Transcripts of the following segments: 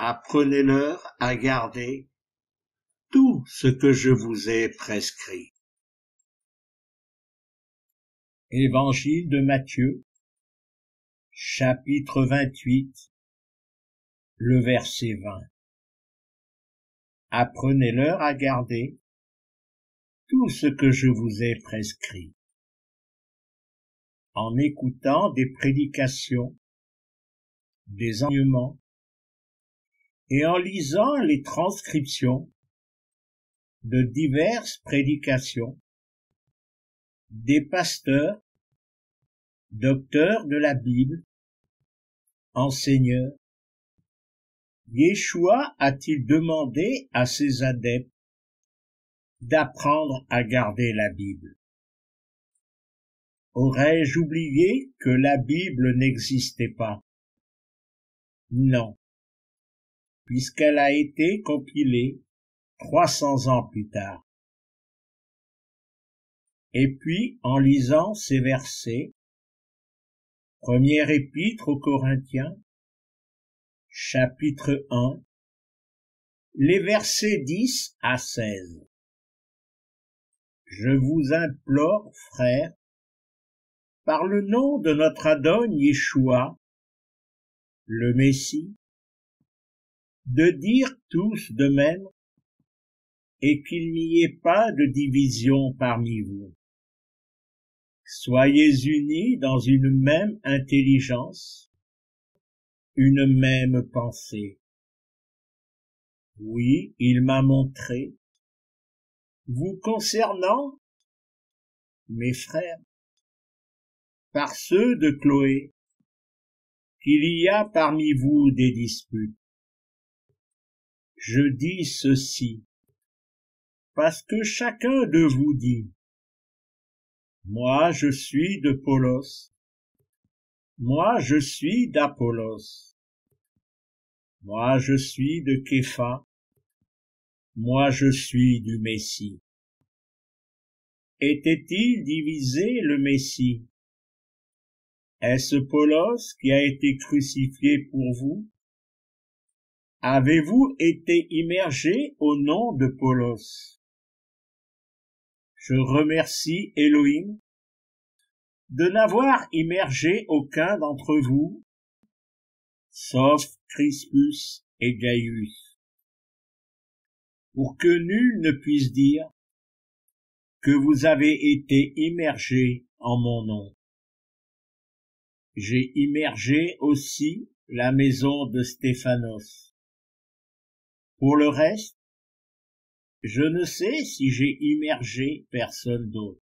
Apprenez-leur à garder tout ce que je vous ai prescrit. Évangile de Matthieu, chapitre 28, le verset 20. Apprenez-leur à garder tout ce que je vous ai prescrit. En écoutant des prédications, des enseignements, et en lisant les transcriptions de diverses prédications des pasteurs, docteurs de la Bible, enseigneurs, Yeshua a-t-il demandé à ses adeptes d'apprendre à garder la Bible? Aurais-je oublié que la Bible n'existait pas? Non, puisqu'elle a été compilée 300 ans plus tard. Et puis, en lisant ces versets, première épître aux Corinthiens, chapitre 1, les versets 10 à 16. Je vous implore, frères, par le nom de notre Adon Yeshua, le Messie, de dire tous de même, et qu'il n'y ait pas de division parmi vous. Soyez unis dans une même intelligence, une même pensée. Oui, il m'a montré, vous concernant, mes frères, par ceux de Chloé, qu'il y a parmi vous des disputes. Je dis ceci, parce que chacun de vous dit, moi je suis de Paulos, moi je suis d'Apollos, moi je suis de Képha, moi je suis du Messie. Était-il divisé le Messie? Est-ce Paulos qui a été crucifié pour vous? Avez-vous été immergé au nom de Paulos? Je remercie Elohim de n'avoir immergé aucun d'entre vous, sauf Crispus et Gaius, pour que nul ne puisse dire que vous avez été immergés en mon nom. J'ai immergé aussi la maison de Stéphanos. Pour le reste, je ne sais si j'ai immergé personne d'autre.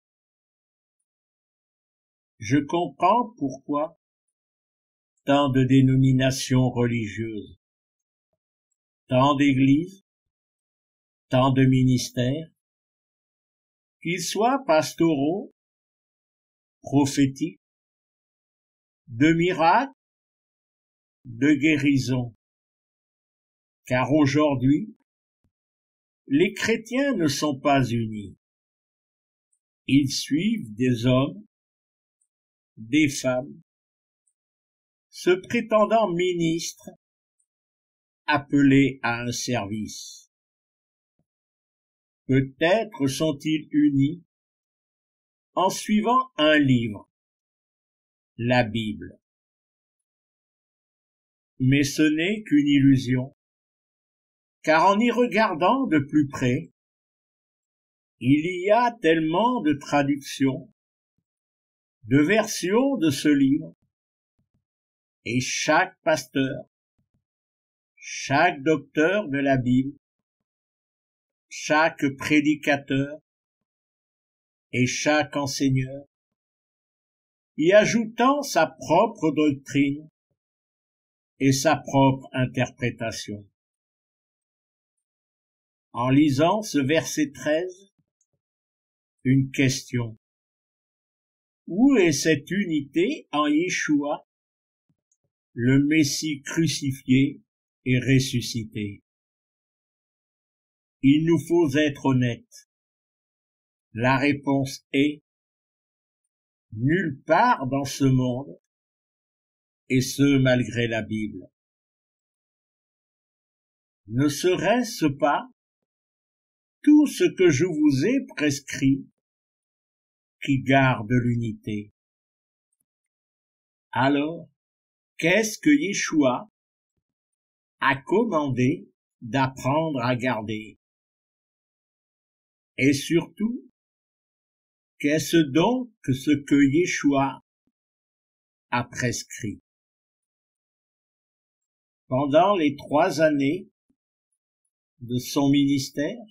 Je comprends pourquoi tant de dénominations religieuses, tant d'églises, tant de ministères, qu'ils soient pastoraux, prophétiques, de miracles, de guérison. Car aujourd'hui, les chrétiens ne sont pas unis. Ils suivent des hommes, des femmes, se prétendant ministres, appelés à un service. Peut-être sont-ils unis en suivant un livre, la Bible. Mais ce n'est qu'une illusion, car en y regardant de plus près, il y a tellement de traductions, de versions de ce livre, et chaque pasteur, chaque docteur de la Bible, chaque prédicateur et chaque enseigneur, y ajoutant sa propre doctrine et sa propre interprétation. En lisant ce verset 13, une question. Où est cette unité en Yeshua, le Messie crucifié et ressuscité? Il nous faut être honnêtes. La réponse est nulle part dans ce monde, et ce malgré la Bible. Ne serait-ce pas tout ce que je vous ai prescrit qui garde l'unité? Alors, qu'est-ce que Yeshua a commandé d'apprendre à garder? Et surtout, qu'est-ce donc ce que Yeshua a prescrit? Pendant les 3 années de son ministère,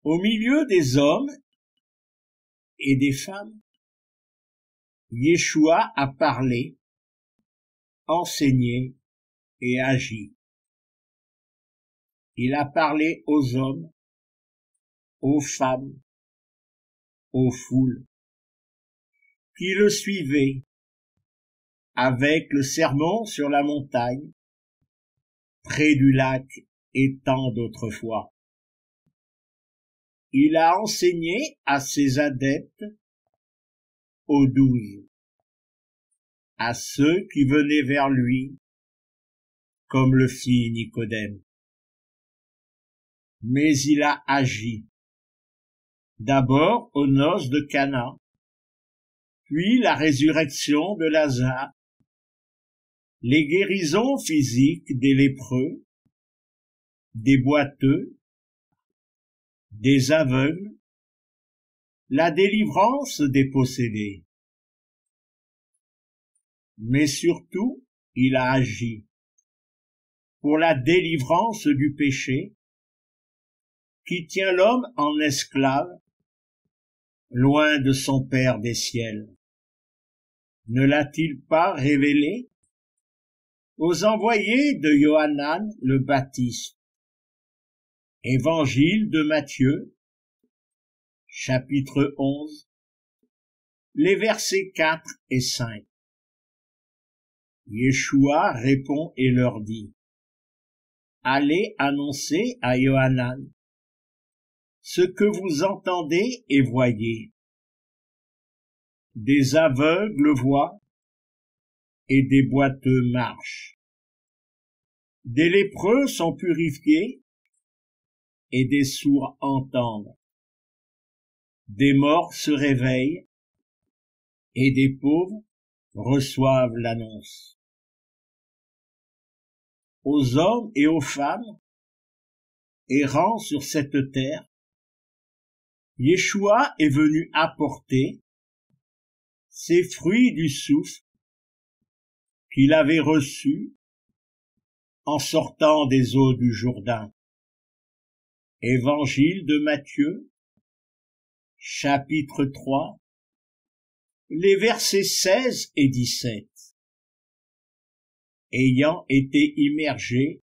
au milieu des hommes et des femmes, Yeshua a parlé, enseigné et agi. Il a parlé aux hommes, aux femmes, aux foules qui le suivaient avec le sermon sur la montagne, près du lac et tant d'autres fois. Il a enseigné à ses adeptes, aux 12, à ceux qui venaient vers lui, comme le fit Nicodème. Mais il a agi, d'abord aux noces de Cana, puis la résurrection de Lazare, les guérisons physiques des lépreux, des boiteux, des aveugles, la délivrance des possédés. Mais surtout, il a agi pour la délivrance du péché qui tient l'homme en esclave, loin de son Père des ciels. Ne l'a-t-il pas révélé aux envoyés de Yohanan le Baptiste? Évangile de Matthieu, chapitre 11, les versets 4 et 5. Yeshua répond et leur dit: Allez annoncer à Yohanan ce que vous entendez et voyez. Des aveugles voient et des boiteux marchent. Des lépreux sont purifiés et des sourds entendent. Des morts se réveillent et des pauvres reçoivent l'annonce. Aux hommes et aux femmes errant sur cette terre, Yeshua est venu apporter ces fruits du souffle qu'il avait reçus en sortant des eaux du Jourdain. Évangile de Matthieu, chapitre 3, les versets 16 et 17. Ayant été immergé,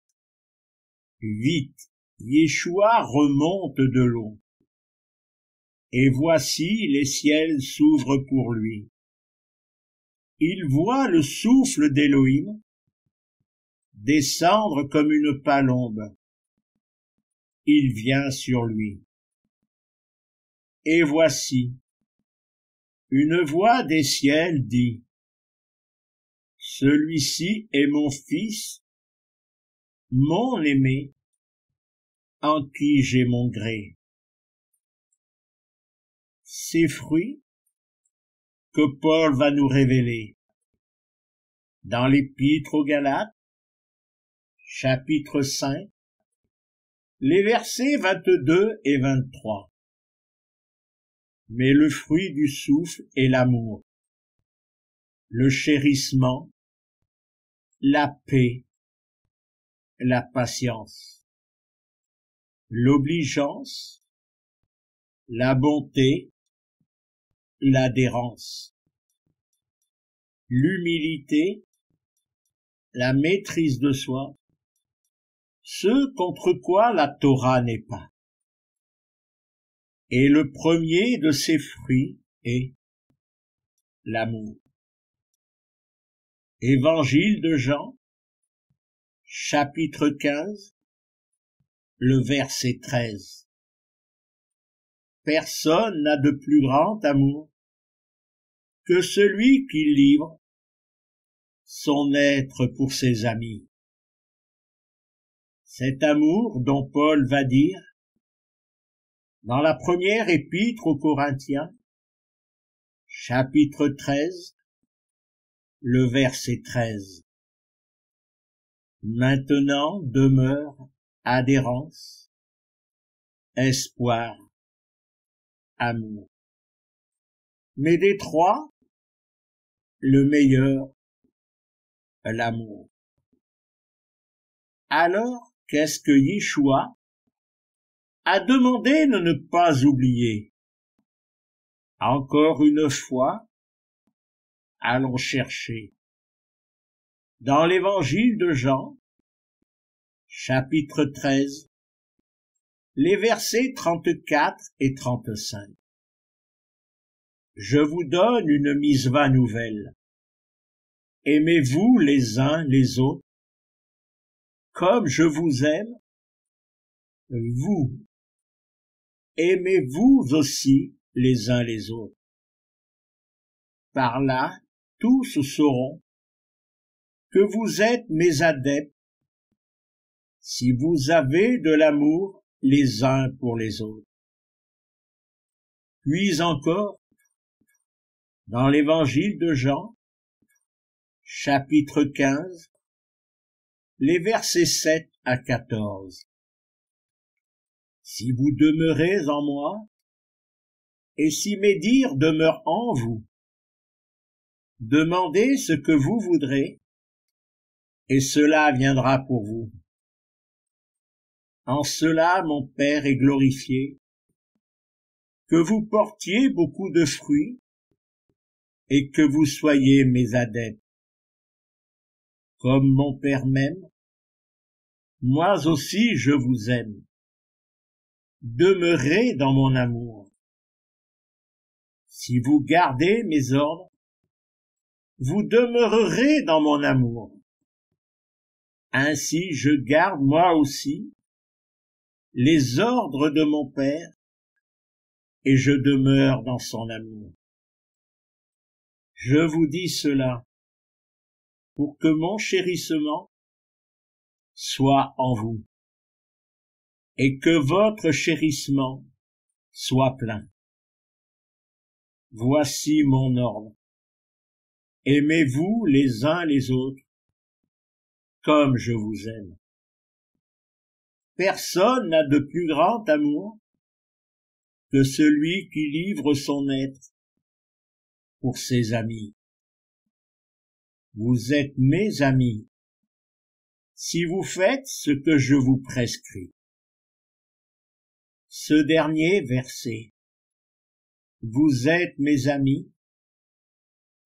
vite, Yeshua remonte de l'eau. Et voici les ciels s'ouvrent pour lui. Il voit le souffle d'Élohim descendre comme une palombe. Il vient sur lui. Et voici, une voix des ciels dit: Celui-ci est mon fils, mon aimé, en qui j'ai mon gré. Ces fruits que Paul va nous révéler dans l'Épître aux Galates, chapitre 5, les versets 22 et 23. Mais le fruit du souffle est l'amour, le chérissement, la paix, la patience, l'obligeance, la bonté, l'adhérence, l'humilité, la maîtrise de soi, ce contre quoi la Torah n'est pas. Et le premier de ces fruits est l'amour. Évangile de Jean, chapitre 15, le verset 13. Personne n'a de plus grand amour que celui qui livre son être pour ses amis. Cet amour dont Paul va dire, dans la première épître aux Corinthiens, chapitre 13, le verset 13. Maintenant demeure adhérence, espoir, amour. Mais des trois, le meilleur, l'amour. Alors, qu'est-ce que Yeshua a demandé de ne pas oublier? Encore une fois, allons chercher. Dans l'évangile de Jean, chapitre 13, les versets 34 et 35. Je vous donne une misva nouvelle. Aimez-vous les uns les autres, comme je vous aime, vous. Aimez-vous aussi les uns les autres. Par là, tous sauront que vous êtes mes adeptes si vous avez de l'amour les uns pour les autres. Puis encore, dans l'évangile de Jean, chapitre 15, les versets 7 à 14. Si vous demeurez en moi, et si mes dires demeurent en vous, demandez ce que vous voudrez, et cela viendra pour vous. En cela mon Père est glorifié, que vous portiez beaucoup de fruits, et que vous soyez mes adeptes. Comme mon Père m'aime, moi aussi je vous aime. Demeurez dans mon amour. Si vous gardez mes ordres, vous demeurerez dans mon amour. Ainsi je garde moi aussi les ordres de mon Père, et je demeure dans son amour. Je vous dis cela pour que mon chérissement soit en vous, et que votre chérissement soit plein. Voici mon ordre. Aimez-vous les uns les autres, comme je vous aime. Personne n'a de plus grand amour que celui qui livre son être pour ses amis. Vous êtes mes amis, si vous faites ce que je vous prescris. Ce dernier verset. Vous êtes mes amis,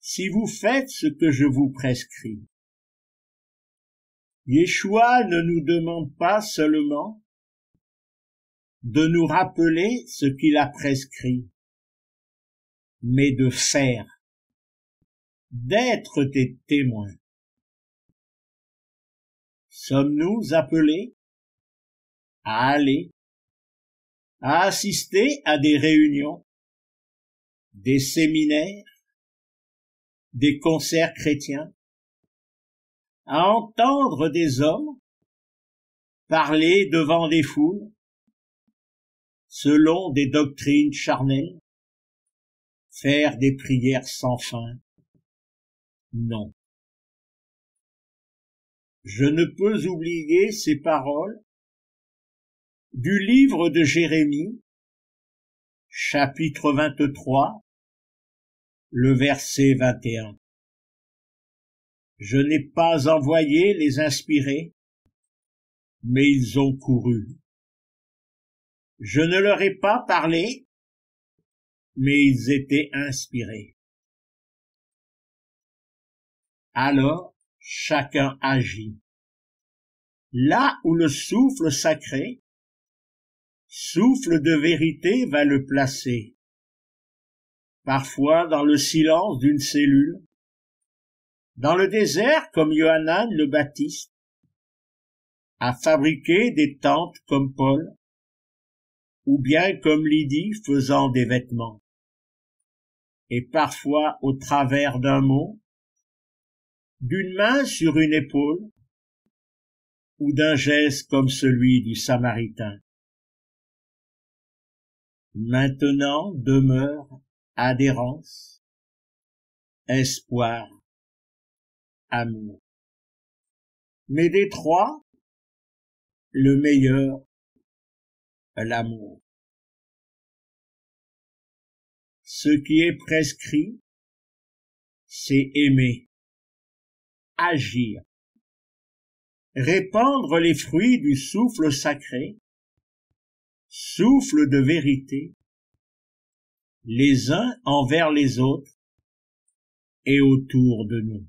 si vous faites ce que je vous prescris. Yeshua ne nous demande pas seulement de nous rappeler ce qu'il a prescrit, mais de faire, d'être des témoins. Sommes-nous appelés à aller, à assister à des réunions, des séminaires, des concerts chrétiens, à entendre des hommes parler devant des foules, selon des doctrines charnelles, faire des prières sans fin? Non. Je ne peux oublier ces paroles du livre de Jérémie, chapitre 23, le verset 21. Je n'ai pas envoyé les inspirés, mais ils ont couru. Je ne leur ai pas parlé, mais ils étaient inspirés. Alors, chacun agit. Là où le souffle sacré, souffle de vérité va le placer, parfois dans le silence d'une cellule, dans le désert comme Yohanan le Baptiste, à fabriquer des tentes comme Paul, ou bien comme Lydie faisant des vêtements, et parfois au travers d'un mot, d'une main sur une épaule, ou d'un geste comme celui du Samaritain. Maintenant demeure adhérence, espoir, amour. Mais des trois, le meilleur, l'amour. Ce qui est prescrit, c'est aimer, agir, répandre les fruits du souffle sacré, souffle de vérité, les uns envers les autres et autour de nous.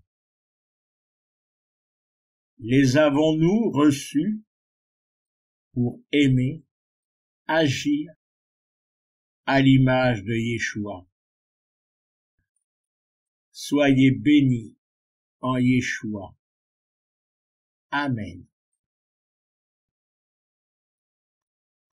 Les avons-nous reçus pour aimer, agir à l'image de Yeshua? Soyez bénis en Yeshua. Amen.